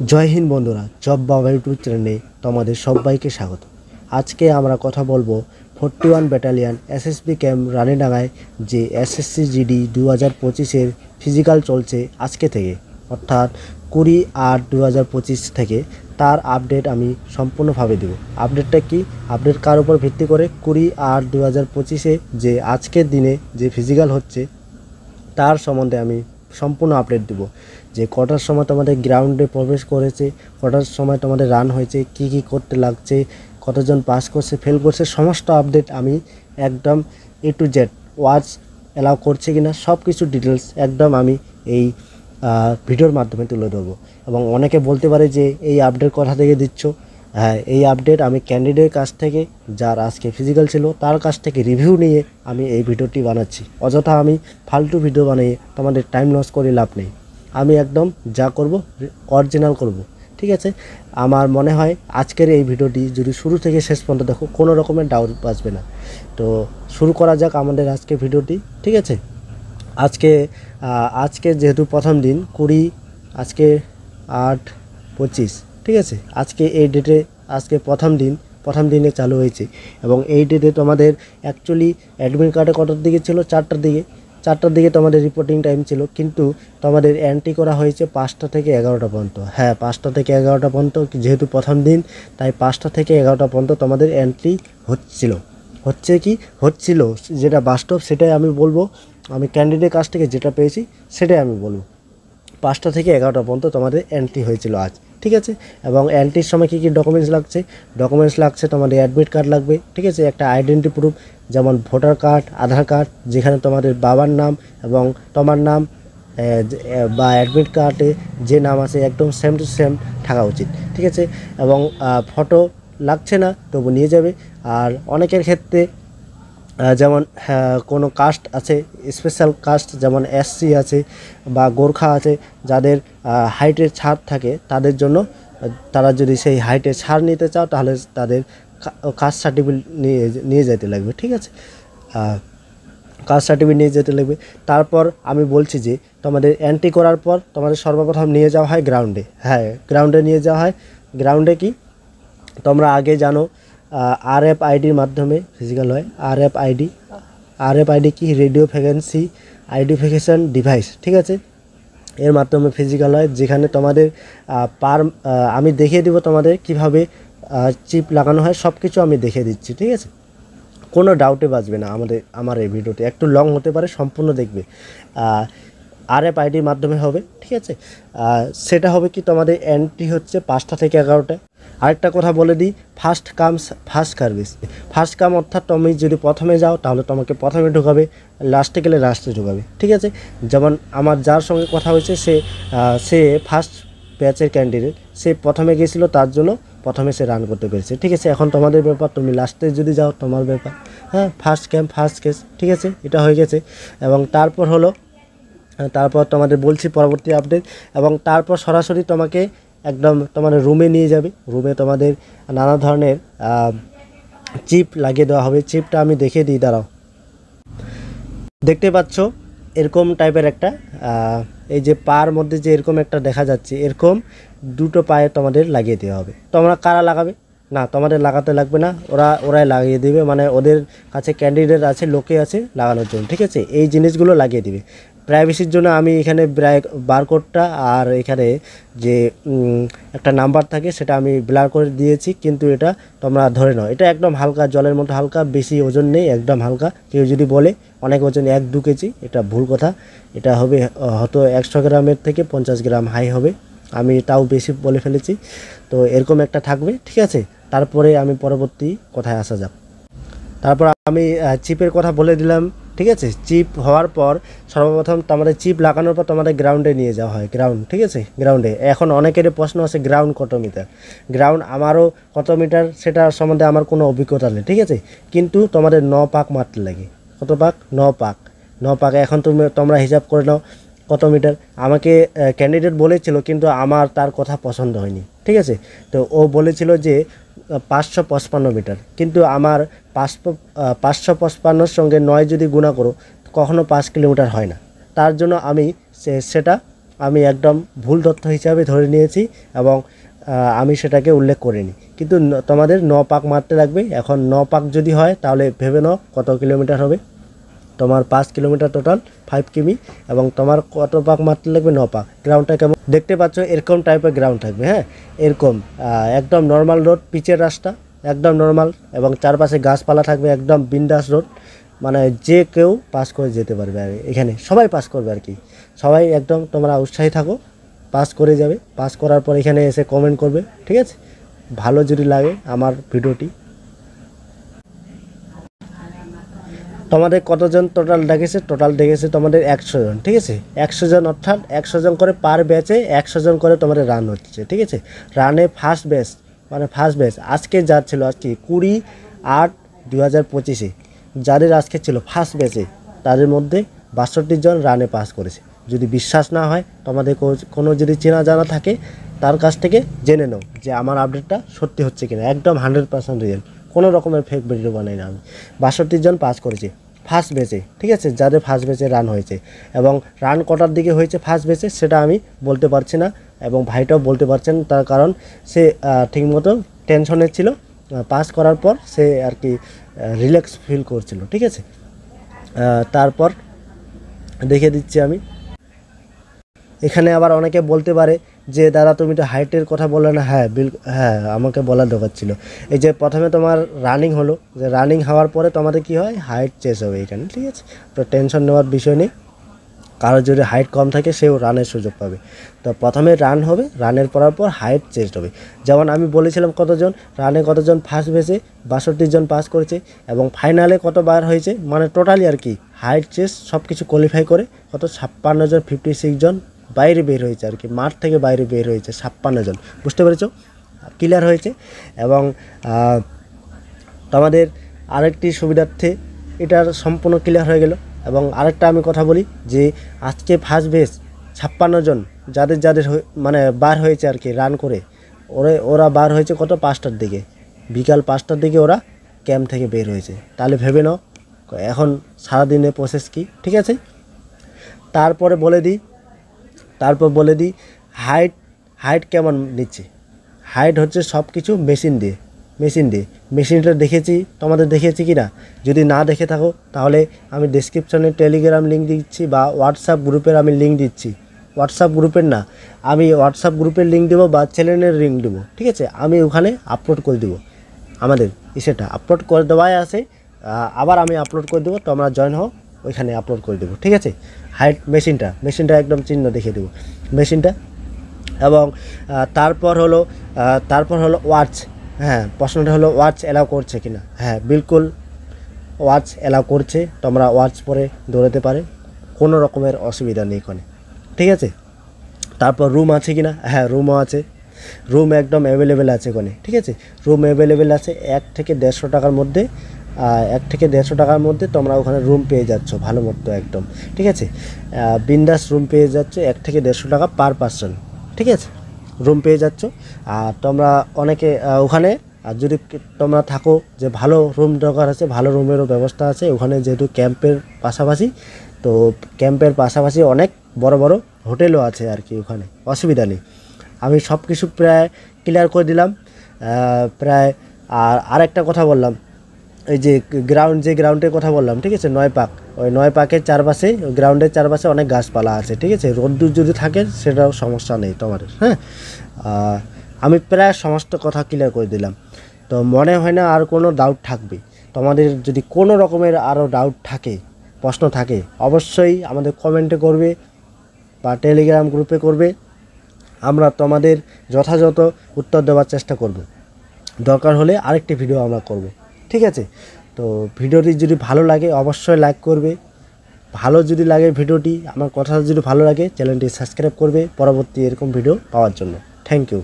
জয় হিন্দ বন্ধুরা, জব বাবা ইউটিউব চ্যানেলে তোমাদের সবাইকে স্বাগত। আজকে আমরা কথা বলবো 41 ব্যাটালিয়ন এসএসবি ক্যাম্প রানীডাঙ্গায় যে এসএসসি জিডি 2025-এর ফিজিক্যাল চলছে আজকে থেকে, অর্থাৎ 20/8/2025 থেকে তার আপডেট আমি সম্পূর্ণভাবে দেব। আপডেটটা কি, আপডেট কার উপর ভিত্তি করে 20/8/2025-এ যে আজকের দিনে যে ফিজিক্যাল হচ্ছে তার সম্বন্ধে আমি সম্পূর্ণ আপডেট দেব। যে কটার সময় তোমাদের গ্রাউন্ডে প্রবেশ করেছে, কটার সময় তোমাদের রান হয়েছে, কি কি করতে লাগছে, কতজন পাস করছে, ফেল করছে, সমস্ত আপডেট আমি একদম A to Z watch allow করছে কিনা সব কিছু ডিটেলস একদম আমি এই ভিডিওর মাধ্যমে তুলে ধরবো। এবং অনেকে বলতে পারে যে এই আপডেট কোথা থেকে দিচ্ছ। হ্যাঁ, এই আপডেট আমি ক্যান্ডিডেটের কাছ থেকে, যার আজকে ফিজিক্যাল ছিল তার কাছ থেকে রিভিউ নিয়ে আমি এই ভিডিওটি বানাচ্ছি। অযথা আমি ফালতু ভিডিও বানিয়ে তোমাদের টাইম লস করে লাভ নেই। আমি একদম যা করব অরিজিনাল করব, ঠিক আছে। আমার মনে হয় আজকের এই ভিডিওটি যদি শুরু থেকে শেষ পর্যন্ত দেখো, কোনো রকমের ডাউট বাঁচবে না। তো শুরু করা যাক আমাদের আজকে ভিডিওটি, ঠিক আছে। আজকে যেহেতু প্রথম দিন 20, আজকে 8/25, ঠিক আছে। আজকে এই ডেটে, আজকে প্রথম দিনে চালু হয়েছে। এবং এই ডেটে তোমাদের অ্যাকচুয়ালি অ্যাডমিট কার্ডে কটার দিকে ছিল? 4টার দিকে তোমাদের রিপোর্টিং টাইম ছিল, কিন্তু তোমাদের এন্ট্রি করা হয়েছে 5টা থেকে 11টা পর্যন্ত। হ্যাঁ, 5টা থেকে 11টা পর্যন্ত, যেহেতু প্রথম দিন তাই 5টা থেকে 11টা পর্যন্ত তোমাদের এন্ট্রি হচ্ছিল, যেটা বাস্তব সেটাই আমি বলবো। আমি ক্যান্ডিডেটের কাছ থেকে যেটা পেয়েছি সেটাই আমি বলবো। 5টা থেকে 11টা পর্যন্ত তোমাদের এন্ট্রি হয়েছিল আজ, ঠিক আছে। এবং এন্ট্রির সময় কী কী ডকুমেন্টস লাগছে? তোমাদের অ্যাডমিট কার্ড লাগবে, ঠিক আছে। একটা আইডেন্টি প্রুফ, যেমন ভোটার কার্ড, আধার কার্ড, যেখানে তোমাদের বাবার নাম এবং তোমার নাম বা অ্যাডমিট কার্ডে যে নাম আছে একদম সেম টু সেম থাকা উচিত, ঠিক আছে। এবং ফটো লাগছে না, তবু নিয়ে যাবে। আর অনেকের ক্ষেত্রে যেমন কোনো কাস্ট আছে, স্পেশাল কাস্ট, যেমন SC আছে বা গোর্খা আছে, যাদের হাইটের ছাড় থাকে, তাদের জন্য তারা যদি সেই হাইটের ছাড় নিতে চাও তাহলে তাদের কাস্ট সার্টিফিকেট নিয়ে যেতে লাগবে, ঠিক আছে। কাস্ট সার্টিফিকেট নিয়ে যেতে লাগবে। তারপর আমি বলছি যে তোমাদের এন্ট্রি করার পর তোমাদের সর্বপ্রথম নিয়ে যাওয়া হয় গ্রাউন্ডে। হ্যাঁ, গ্রাউন্ডে নিয়ে যাওয়া হয়। গ্রাউন্ডে কি তোমরা আগে জানো, RFIDর মাধ্যমে ফিজিক্যাল হয়। RFID কি? রেডিও ফ্রিকোয়েন্সি আইডেন্টিফিকেশন ডিভাইস, ঠিক আছে। এর মাধ্যমে ফিজিক্যাল হয়, যেখানে তোমাদের আমি দেখিয়ে দিব তোমাদের কিভাবে চিপ লাগানো হয়, সব কিছু আমি দেখিয়ে দিচ্ছি, ঠিক আছে। কোনো ডাউটে বাঁচবে না। আমার এই ভিডিওটি একটু লং হতে পারে, সম্পূর্ণ দেখবে। RFIDর মাধ্যমে হবে, ঠিক আছে। সেটা হবে কি, তোমাদের এন্ট্রি হচ্ছে 5টা থেকে 11টা। আরেকটা কথা বলে দিই, first comes first service. First come অর্থাৎ তুমি যদি প্রথমে যাও তাহলে তোমাকে প্রথমে ঢোকাবে, লাস্টে গেলে লাস্টে ঢোকাবে, ঠিক আছে। যেমন আমার যার সঙ্গে কথা হয়েছে, সে ফার্স্ট ব্যাচের ক্যান্ডিডেট, সে প্রথমে গেছিলো, তার জন্য প্রথমে সে রান করতে পেরেছে, ঠিক আছে। এখন তোমাদের ব্যাপার, তুমি লাস্টে যদি যাও তোমার ব্যাপার। হ্যাঁ, ফার্স্ট ক্যাম্প ফার্স্ট কেস, ঠিক আছে, এটা হয়ে গেছে। এবং তারপর তোমাদের বলছি পরবর্তী আপডেট। এবং তারপর সরাসরি তোমাকে একদম তোমার রুমে নিয়ে যাবে। রুমে তোমাদের নানা ধরনের চিপ লাগিয়ে দেওয়া হবে। চিপটা আমি দেখিয়ে দিই, দাঁড়াও। দেখতে পাচ্ছ এরকম টাইপের একটা, এই যে পার মধ্যে যে এরকম একটা দেখা যাচ্ছে, এরকম দুটো পায়ে তোমাদের লাগিয়ে দেওয়া হবে। তোমরা কারা লাগাবে? না, তোমাদের লাগাতে লাগবে না, ওরাই লাগিয়ে দিবে। মানে ওদের কাছে ক্যান্ডিডেট আছে, লোকে আছে লাগানোর জন্য, ঠিক আছে। এই জিনিসগুলো লাগিয়ে দিবে প্রাইভেসির জন্য। আমি এখানে বারকোডটা আর এখানে যে একটা নাম্বার থাকে সেটা আমি ব্লার করে দিয়েছি, কিন্তু এটা তোমরা ধরে নাও। এটা একদম হালকা, জলের মতো হালকা, বেশি ওজন নেই, একদম হালকা। কেউ যদি বলে অনেক ওজন 1-2 কেজি, এটা ভুল কথা। এটা হবে হয়তো 100 গ্রামের থেকে 50 গ্রাম হাই হবে, আমি তাও বেশি বলে ফেলেছি। তো এরকম একটা থাকবে, ঠিক আছে। তারপরে আমি পরবর্তী কথায় আসা যাক। তারপর আমি চিপের কথা বলে দিলাম, ঠিক আছে। চিপ হওয়ার পর সর্বপ্রথম তোমাদের চিপ লাগানোর পর তোমাদের গ্রাউন্ডে নিয়ে যাওয়া হয়, গ্রাউন্ড, ঠিক আছে। গ্রাউন্ডে এখন অনেকের প্রশ্ন আছে, গ্রাউন্ড কত মিটার? গ্রাউন্ড আমারও কত মিটার সেটা সম্বন্ধে আমার কোনো অভিজ্ঞতা নেই, ঠিক আছে। কিন্তু তোমাদের 9 পাক মারতে লাগে। কত পাক? 9 পাক। এখন তোমরা হিসাব করে নাও কত মিটার। আমাকে ক্যান্ডিডেট বলেছিল, কিন্তু আমার তার কথা পছন্দ হয়নি, ঠিক আছে। তো ও বলেছিল যে 555 মিটার, কিন্তু আমার 555 সঙ্গে 9 যদি গুণা করো কখনো 5 কিলোমিটার হয় না। তার জন্য আমি সেটা আমি একদম ভুল তথ্য হিসাবে ধরে নিয়েছি এবং আমি সেটাকে উল্লেখ করিনি। কিন্তু তোমাদের 9 পাক মারতে লাগবে। এখন 9 পাক যদি হয় তাহলে ভেবে নাও কত কিলোমিটার হবে। তোমার 5 কিলোমিটার টোটাল 5 কিমি, এবং তোমার কত পাক মারতে লাগবে? 9 পাক। গ্রাউন্ডটা কেমন দেখতে পাচ্ছ, এরকম টাইপের গ্রাউন্ড থাকবে। হ্যাঁ, এরকম একদম নর্মাল রোড, পিচের রাস্তা একদম নর্মাল, এবং চারপাশে গাছপালা থাকবে, একদম বিন্দাস রোড, মানে যে কেউ পাস করে যেতে পারবে। আর এখানে সবাই পাস করবে আর কি, সবাই একদম তোমরা উৎসাহী থাকো, পাস করে যাবে। পাস করার পর এখানে এসে কমেন্ট করবে, ঠিক আছে? ভালো যদি লাগে আমার ভিডিওটি। তোমাদের কতজন টোটাল ডেকেছে? টোটাল ডেকেছে তোমাদের 100 জন, ঠিক আছে? 100 জন, অর্থাৎ 100 জন করে পার ব্যাচে 100 জন করে তোমাদের রান হচ্ছে, ঠিক আছে? রানে ফার্স্ট ব্যাচ, মানে ফার্স্ট ব্যাচ আজকে যার ছিল, আজকে 20/8/2025 যাদের আজকে ছিল ফার্স্ট ব্যাচে, তাদের মধ্যে 62 জন রানে পাস করেছে। যদি বিশ্বাস না হয়, তোমাদের কোনো যদি চেনা জানা থাকে, তার কাছ থেকে জেনে নাও যে আমার আপডেটটা সত্যি হচ্ছে কিনা। একদম 100% রিয়েল, কোনো রকমের ফেক ভিডিও বানাই না আমি। 62 জন পাস করেছে ফার্স্ট ব্যাচে, ঠিক আছে? যাদের ফার্স্ট ব্যাচে রান হয়েছে, এবং রান কটার দিকে হয়েছে ফার্স্ট ব্যাচে সেটা আমি বলতে পারছি না, এবং ভাইটাও বলতে পারছেন, তার কারণ সে ঠিকমতো টেনশনে ছিল। পাস করার পর সে আর কি রিল্যাক্স ফিল করছিল, ঠিক আছে? তারপর দেখে দিচ্ছি আমি। এখানে আবার অনেকে বলতে পারে যে দাদা তুমি তো হাইটের কথা বললে না। হ্যাঁ, হ্যাঁ, আমাকে বলার দরকার ছিল। এই যে প্রথমে তোমার রানিং হলো, যে রানিং হওয়ার পরে তোমাদের কি হয়, হাইট চেস হবে এখানে, ঠিক আছে? তো টেনশন নেওয়ার বিষয় নেই, কারোর যদি হাইট কম থাকে সেও রানের সুযোগ পাবে। তো প্রথমে রান হবে, রানের পর হাইট চেস্ট হবে। যেমন আমি বলেছিলাম কতজন রানে, কতজন ফার্স্ট বেসে 62 জন পাস করেছে, এবং ফাইনালে কত বার হয়েছে, মানে টোটালি আর কি হাইট চেস্ট সব কিছু কোয়ালিফাই করে কত 56 জন, 56 জন বাইরে বের হয়েছে আর কি, মাঠ থেকে বাইরে বের হয়েছে 56 জন। বুঝতে পেরেছো? ক্লিয়ার হয়েছে। এবং তোমাদের আরেকটি সুবিধার্থে এটার সম্পূর্ণ ক্লিয়ার হয়ে গেল। এবং আরেকটা আমি কথা বলি যে আজকে ফার্স্ট বেস 56 জন যাদের যাদের মানে বার হয়েছে আর কি রান করে, ওরা বার হয়েছে কত? 5টার দিকে, বিকাল 5টার দিকে ওরা ক্যাম্প থেকে বের হয়েছে। তাহলে ভেবে নাও এখন সারাদিনের প্রসেস কী, ঠিক আছে? তারপর বলে দিই হাইট কেমন নিচ্ছে। হাইট হচ্ছে সব কিছু মেশিন দিয়ে। মেশিনটা দেখেছি, তোমাদের দেখেছি কি না? যদি না দেখে থাকো তাহলে আমি ডেসক্রিপশনে টেলিগ্রাম লিঙ্ক দিচ্ছি, বা হোয়াটসঅ্যাপ গ্রুপের আমি লিঙ্ক দিচ্ছি। হোয়াটসঅ্যাপ গ্রুপের না, আমি হোয়াটসঅ্যাপ গ্রুপের লিঙ্ক দেবো বা চ্যানেলের লিঙ্ক দেবো, ঠিক আছে? আমি ওখানে আপলোড করে দেবো, আমাদের সেটা আপলোড করে দেওয়াই আছে, আবার আমি আপলোড করে দেবো, তোমরা জয়েন হও, ওইখানে আপলোড করে দেবো, ঠিক আছে? হাইট মেশিনটা একদম চিহ্ন দেখে দেবো মেশিনটা। এবং তারপর হলো ওয়াচ। হ্যাঁ, প্রশ্নটা হলো ওয়াচ অ্যালাউ করছে কিনা। হ্যাঁ, বিলকুল ওয়াচ অ্যালাউ করছে, তোমরা ওয়াচ পরে দৌড়াতে পারে, কোনো রকমের অসুবিধা নেই এখানে, ঠিক আছে? তারপর রুম আছে কিনা? হ্যাঁ, রুমও আছে, রুম একদম অ্যাভেলেবেল আছে ওখানে, ঠিক আছে? রুম অ্যাভেলেবেল আছে 1 থেকে 150 টাকার মধ্যে, 1 থেকে 150 টাকার মধ্যে তোমরা ওখানে রুম পেয়ে যাচ্ছ ভালো মতো একদম, ঠিক আছে? বিন্দাস রুম পেয়ে যাচ্ছ 1 থেকে 150 টাকা পার পার্সন, ঠিক আছে? রুম পেয়ে যাচ্ছ। আর তোমরা অনেকে ওখানে, আর যদি তোমরা থাকো যে ভালো রুম দরকার আছে, ভালো রুমেরও ব্যবস্থা আছে ওখানে, যেহেতু ক্যাম্পের পাশাপাশি, তো ক্যাম্পের পাশাপাশি অনেক বড় বড় হোটেলও আছে আর কি, ওখানে অসুবিধা নেই। আমি সব কিছু প্রায় ক্লিয়ার করে দিলাম প্রায়। আর আরেকটা কথা বললাম, এই যে গ্রাউন্ডের কথা বললাম, ঠিক আছে? 9 পাক, ওই 9 পাকের চারপাশে, গ্রাউন্ডের চারপাশে অনেক গাছপালা আছে, ঠিক আছে? রোদ্দুর যদি থাকে সেটাও সমস্যা নেই তোমাদের। হ্যাঁ, আমি প্রায় সমস্ত কথা ক্লিয়ার করে দিলাম। তো মনে হয় না আর কোনো ডাউট থাকবে। তোমাদের যদি কোনো রকমের আরও ডাউট থাকে, প্রশ্ন থাকে, অবশ্যই আমাদের কমেন্টে করবে বা টেলিগ্রাম গ্রুপে করবে, আমরা তোমাদের যথাযথ উত্তর দেওয়ার চেষ্টা করব। দরকার হলে আরেকটি ভিডিও আমরা করব, ঠিক আছে? তো ভিডিওটি যদি ভালো লাগে অবশ্যই লাইক করবে। ভালো যদি লাগে ভিডিওটি, আমার কথা যদি ভালো লাগে চ্যানেলটি সাবস্ক্রাইব করবে পরবর্তী এরকম ভিডিও পাওয়ার জন্য। Thank you.